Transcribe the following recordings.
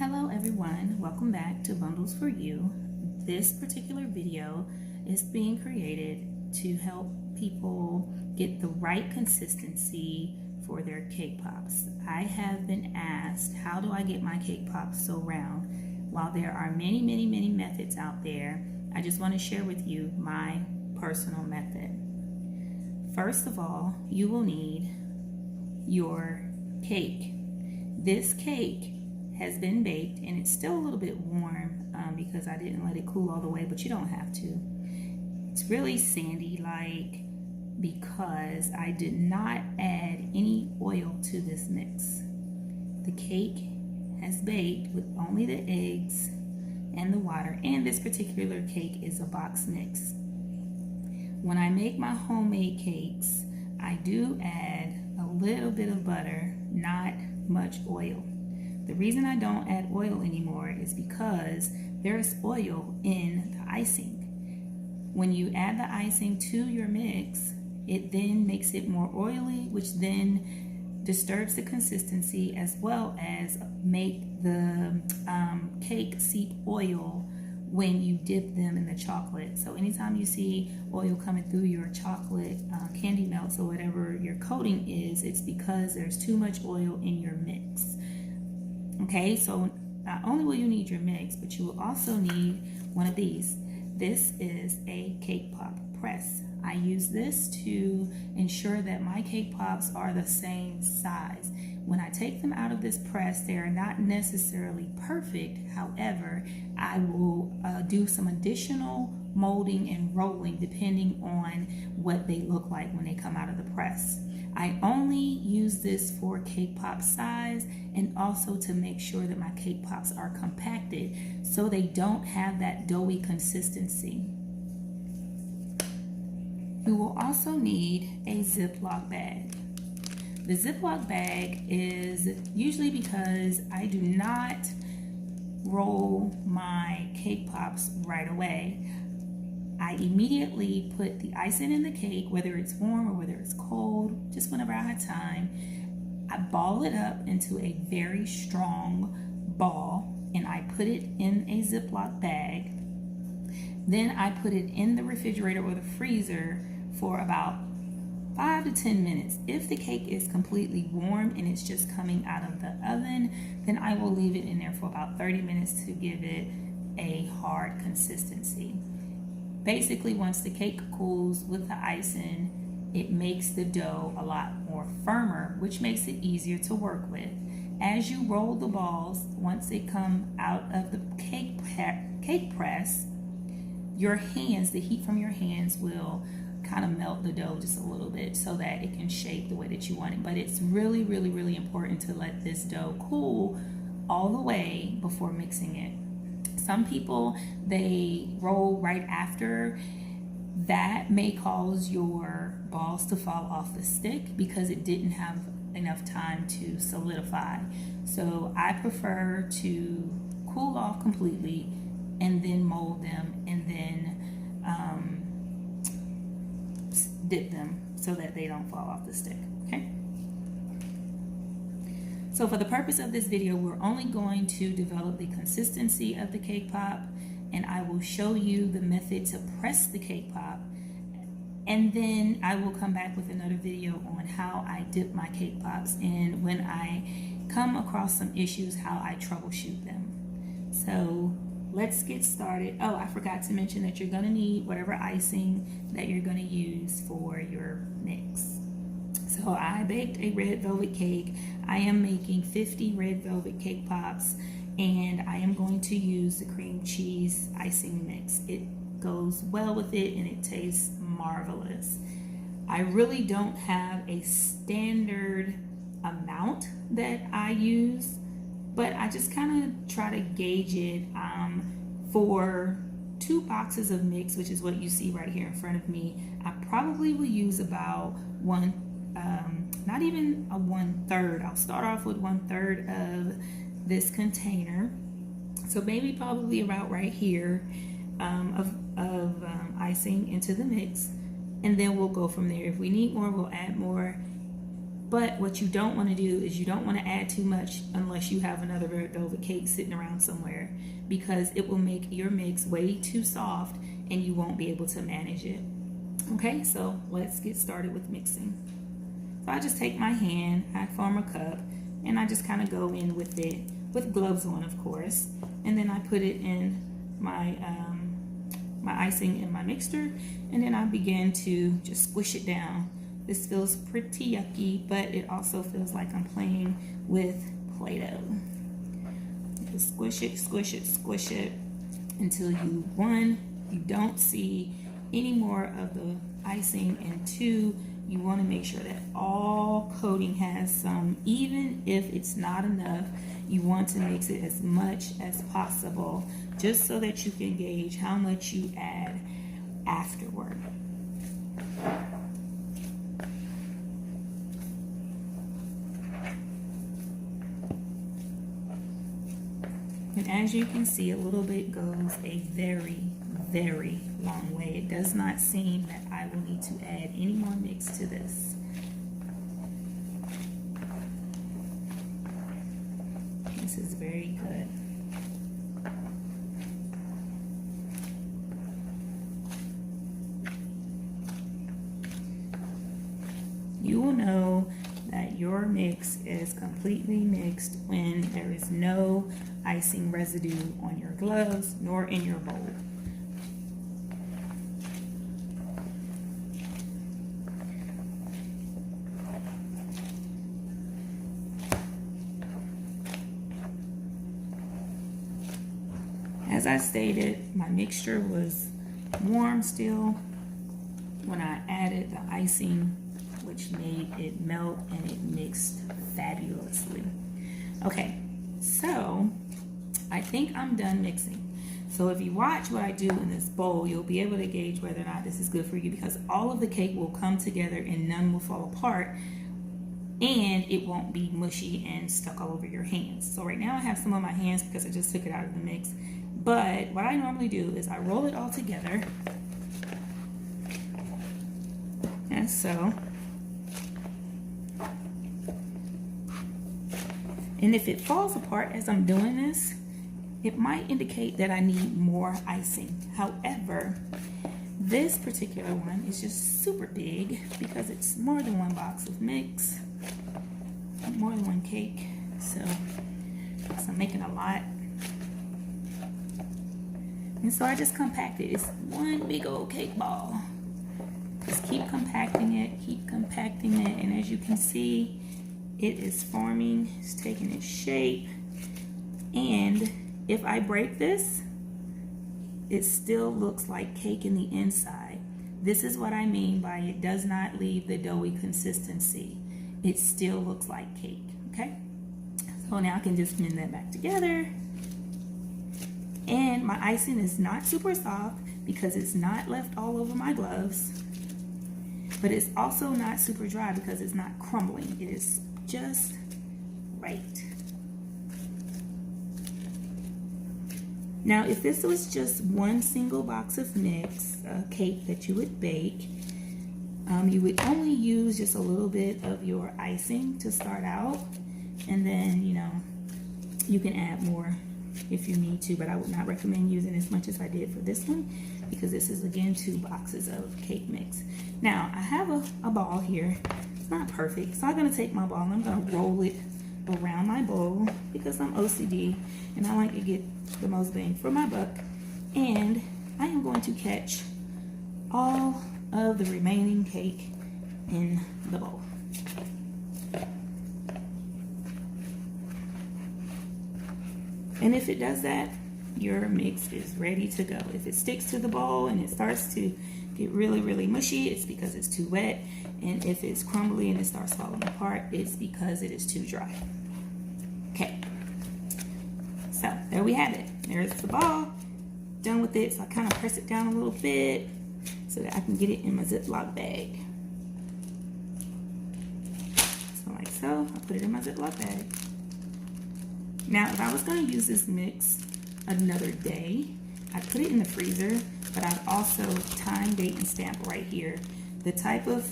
Hello everyone, welcome back to Bundles for You. This particular video is being created to help people get the right consistency for their cake pops. I have been asked, how do I get my cake pops so round? While there are many methods out there, I just want to share with you my personal method. First of all, you will need your cake. This cake has been baked and it's still a little bit warm because I didn't let it cool all the way, but you don't have to. It's really sandy-like because I did not add any oil to this mix. The cake has baked with only the eggs and the water, and this particular cake is a box mix. When I make my homemade cakes, I do add a little bit of butter, not much oil. The reason I don't add oil anymore is because there's oil in the icing. When you add the icing to your mix, it then makes it more oily, which then disturbs the consistency as well as make the cake seep oil when you dip them in the chocolate. So anytime you see oil coming through your chocolate candy melts or whatever your coating is, it's because there's too much oil in your mix. Okay, so not only will you need your mix, but you will also need one of these. This is a Kpop Press. I use this to ensure that my cake pops are the same size. When I take them out of this press, they are not necessarily perfect. However, I will do some additional molding and rolling depending on what they look like when they come out of the press. I only use this for cake pop size and also to make sure that my cake pops are compacted so they don't have that doughy consistency. You will also need a Ziplock bag. The Ziplock bag is usually because I do not roll my cake pops right away. I immediately put the icing in the cake, whether it's warm or whether it's cold, just whenever I have time. I ball it up into a very strong ball and I put it in a Ziploc bag. Then I put it in the refrigerator or the freezer for about 5 to 10 minutes. If the cake is completely warm and it's just coming out of the oven, then I will leave it in there for about 30 minutes to give it a hard consistency. Basically, once the cake cools with the icing, it makes the dough a lot more firmer, which makes it easier to work with. As you roll the balls, once they come out of the cake press, your hands, the heat from your hands will kind of melt the dough just a little bit so that it can shape the way that you want it. But it's really important to let this dough cool all the way before mixing it. Some people, they roll right after. That may cause your balls to fall off the stick because it didn't have enough time to solidify. So I prefer to cool off completely and then mold them and then dip them so that they don't fall off the stick, okay? So for the purpose of this video, we're only going to develop the consistency of the cake pop, and I will show you the method to press the cake pop, and then I will come back with another video on how I dip my cake pops and when I come across some issues, how I troubleshoot them. So let's get started. Oh, I forgot to mention that you're gonna need whatever icing that you're gonna use for your mix. So I baked a red velvet cake. I am making 50 red velvet cake pops, and I am going to use the cream cheese icing mix. It goes well with it and it tastes marvelous. I really don't have a standard amount that I use, but I just kind of try to gauge it for 2 boxes of mix, which is what you see right here in front of me. I probably will use about not even a 1/3. I'll start off with 1/3 of this container. So maybe probably about right here of icing into the mix. And then we'll go from there. If we need more, we'll add more. But what you don't want to do is you don't want to add too much unless you have another red velvet cake sitting around somewhere, because it will make your mix way too soft and you won't be able to manage it. Okay, so let's get started with mixing. So I just take my hand, I form a cup, and I just kind of go in with it, with gloves on, of course. And then I put it in my my icing in my mixture, and then I begin to just squish it down. This feels pretty yucky, but it also feels like I'm playing with Play-Doh. Just squish it, squish it, squish it until you, one, you don't see any more of the icing, and two, you want to make sure that all coating has some. Even if it's not enough, you want to mix it as much as possible, just so that you can gauge how much you add afterward. And as you can see, a little bit goes a very, very long way. It does not seem that I will need to add any more mix to this. This is very good. You will know that your mix is completely mixed when there is no icing residue on your gloves nor in your bowl. As I stated, my mixture was warm still when I added the icing, which made it melt and it mixed fabulously. Okay, so I think I'm done mixing. So if you watch what I do in this bowl, you'll be able to gauge whether or not this is good for you, because all of the cake will come together and none will fall apart, and it won't be mushy and stuck all over your hands. So right now I have some on my hands because I just took it out of the mix. But what I normally do is I roll it all together, and so. And if it falls apart as I'm doing this, it might indicate that I need more icing. However, this particular one is just super big because it's more than one box of mix, more than one cake. So I'm making a lot. And so I just compact it. It's one big old cake ball. Just keep compacting it, and as you can see, it is forming, it's taking its shape. And if I break this, it still looks like cake in the inside. This is what I mean by it does not leave the doughy consistency. It still looks like cake, okay? So now I can just mend that back together. And my icing is not super soft because it's not left all over my gloves, but it's also not super dry because it's not crumbling. It is just right. Now, if this was just one single box of mix, a cake that you would bake, you would only use just a little bit of your icing to start out, and then, you know, you can add more if you need to, but I would not recommend using as much as I did for this one, because this is, again, 2 boxes of cake mix. Now, I have a ball here. It's not perfect, so I'm going to take my ball and I'm going to roll it around my bowl because I'm OCD and I like to get the most bang for my buck. And I am going to catch all of the remaining cake in the bowl. And if it does that, your mix is ready to go. If it sticks to the bowl and it starts to get really, really mushy, it's because it's too wet. And if it's crumbly and it starts falling apart, it's because it is too dry. Okay, so there we have it. There's the ball, done with it. So I kind of press it down a little bit so that I can get it in my Ziplock bag. So like so, I put it in my Ziplock bag. Now, if I was going to use this mix another day, I'd put it in the freezer, but I'd also time, date, and stamp right here the type of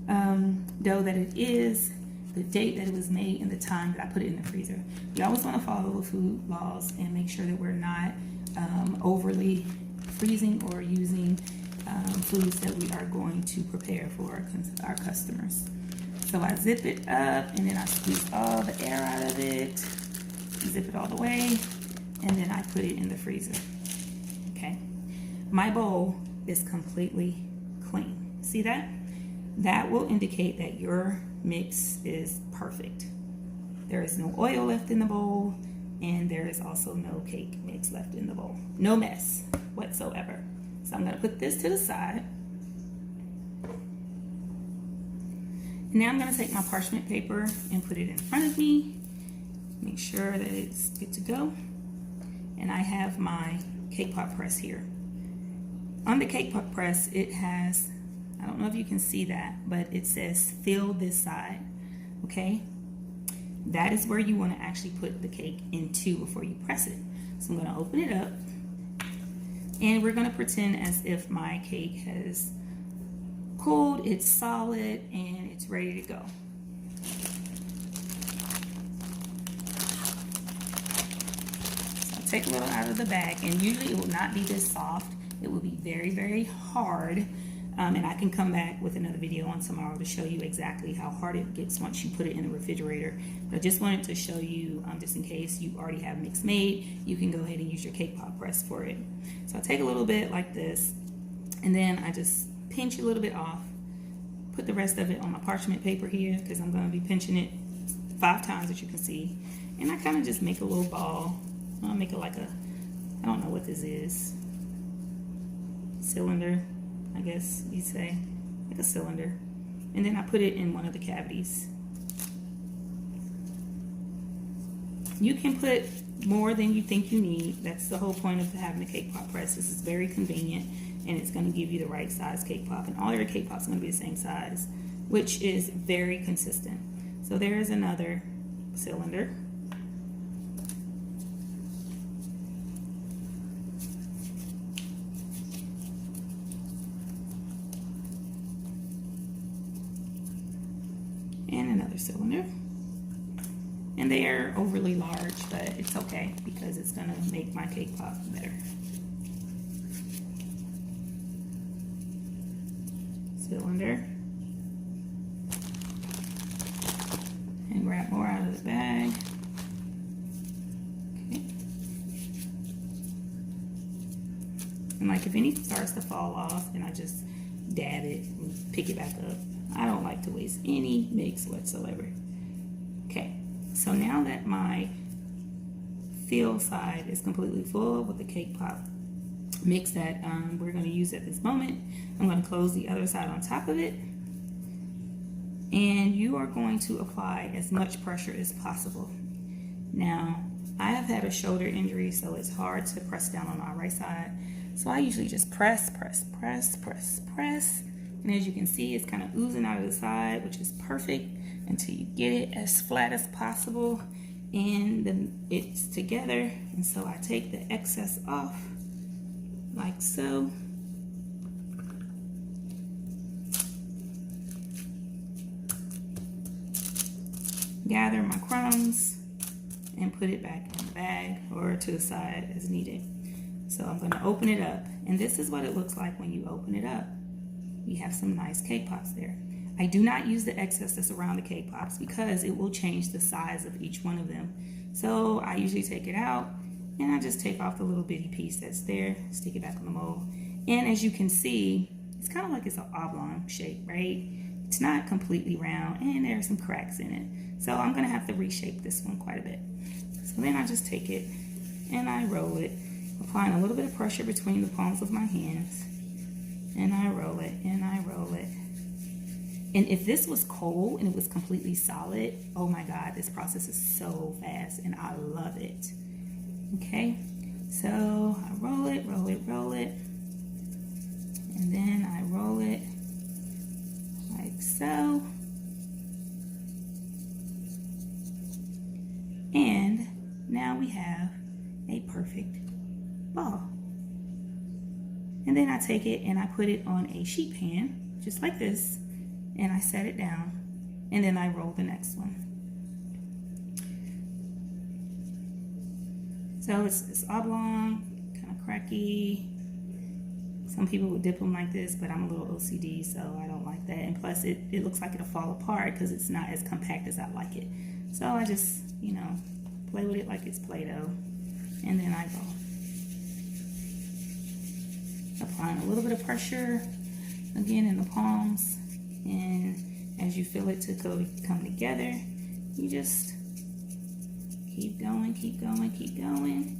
dough that it is, the date that it was made and the time that I put it in the freezer. You always want to follow the food laws and make sure that we're not overly freezing or using foods that we are going to prepare for our customers. So I zip it up and then I squeeze all the air out of it, zip it all the way, and then I put it in the freezer. Okay, my bowl is completely clean. See that? That will indicate that your mix is perfect. There is no oil left in the bowl, and there is also no cake mix left in the bowl. No mess whatsoever. So I'm gonna put this to the side. Now I'm gonna take my parchment paper and put it in front of me. Make sure that it's good to go. And I have my Kpop Press here. On the Kpop Press, it has, I don't know if you can see that, but it says fill this side, okay? That is where you want to actually put the cake into before you press it. So I'm going to open it up, and we're going to pretend as if my cake has cooled, it's solid, and it's ready to go. So I'll take a little out of the bag, and usually it will not be this soft. It will be very, very hard. And I can come back with another video on tomorrow to show you exactly how hard it gets once you put it in the refrigerator. But I just wanted to show you, just in case you already have mix made, you can go ahead and use your Kpop Press for it. So I take a little bit like this, and then I just pinch a little bit off, put the rest of it on my parchment paper here, because I'm going to be pinching it 5 times, as you can see. And I kind of just make a little ball. I'll make it like a, I don't know what this is, cylinder, I guess you'd say, like a cylinder. And then I put it in one of the cavities. You can put more than you think you need. That's the whole point of having a Kpop Press. This is very convenient, and it's going to give you the right size cake pop. And all your cake pops are going to be the same size, which is very consistent. So there is another cylinder. And another cylinder. And they are overly large, but it's okay because it's gonna make my cake pop better. Cylinder. And grab more out of the bag. Okay. And like if anything starts to fall off, then I just dab it and pick it back up. I don't like to waste any mix whatsoever. Okay, so now that my fill side is completely full with the cake pop mix that we're going to use at this moment, I'm going to close the other side on top of it. And you are going to apply as much pressure as possible. Now, I have had a shoulder injury, so it's hard to press down on my right side. So I usually just press, press, press, press, press. And as you can see, it's kind of oozing out of the side, which is perfect until you get it as flat as possible. And then it's together. And so I take the excess off like so. Gather my crumbs and put it back in the bag or to the side as needed. So I'm going to open it up. And this is what it looks like when you open it up. You have some nice cake pops there. I do not use the excess that's around the cake pops because it will change the size of each one of them. So I usually take it out and I just take off the little bitty piece that's there, stick it back on the mold. And as you can see, it's kind of like it's an oblong shape, right? It's not completely round and there are some cracks in it. So I'm gonna have to reshape this one quite a bit. So then I just take it and I roll it, applying a little bit of pressure between the palms of my hands. And I roll it, and I roll it. And if this was cold and it was completely solid, oh my God, this process is so fast and I love it. Okay, so I roll it, roll it, roll it. And then I roll it like so. And now we have a perfect ball. And then I take it and I put it on a sheet pan, just like this, and I set it down. and then I roll the next one. So it's oblong, kind of cracky. Some people would dip them like this, but I'm a little OCD, so I don't like that. And plus, it looks like it'll fall apart because it's not as compact as I like it. So I just, you know, play with it like it's Play-Doh. And then I go. Applying a little bit of pressure, again, in the palms. And as you feel it to come together, you just keep going, keep going, keep going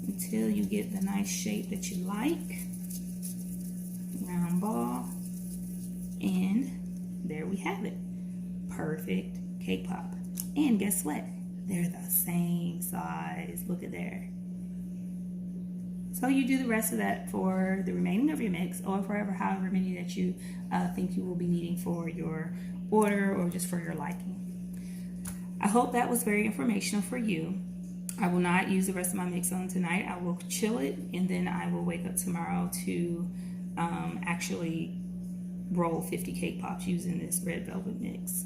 until you get the nice shape that you like. Round ball, and there we have it. Perfect cake pop. And guess what? They're the same size. Look at there. So you do the rest of that for the remaining of your mix, or however many that you think you will be needing for your order or just for your liking. I hope that was very informational for you. I will not use the rest of my mix on tonight. I will chill it, and then I will wake up tomorrow to actually roll 50 cake pops using this red velvet mix.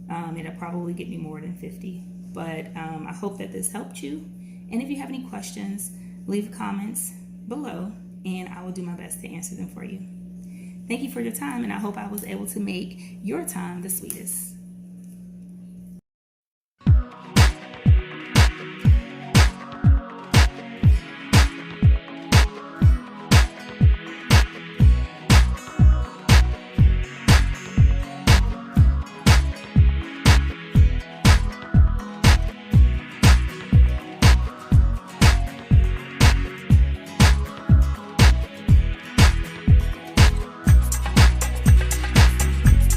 It'll probably get me more than 50, but I hope that this helped you. And if you have any questions, leave comments below and I will do my best to answer them for you. Thank you for your time, and I hope I was able to make your time the sweetest.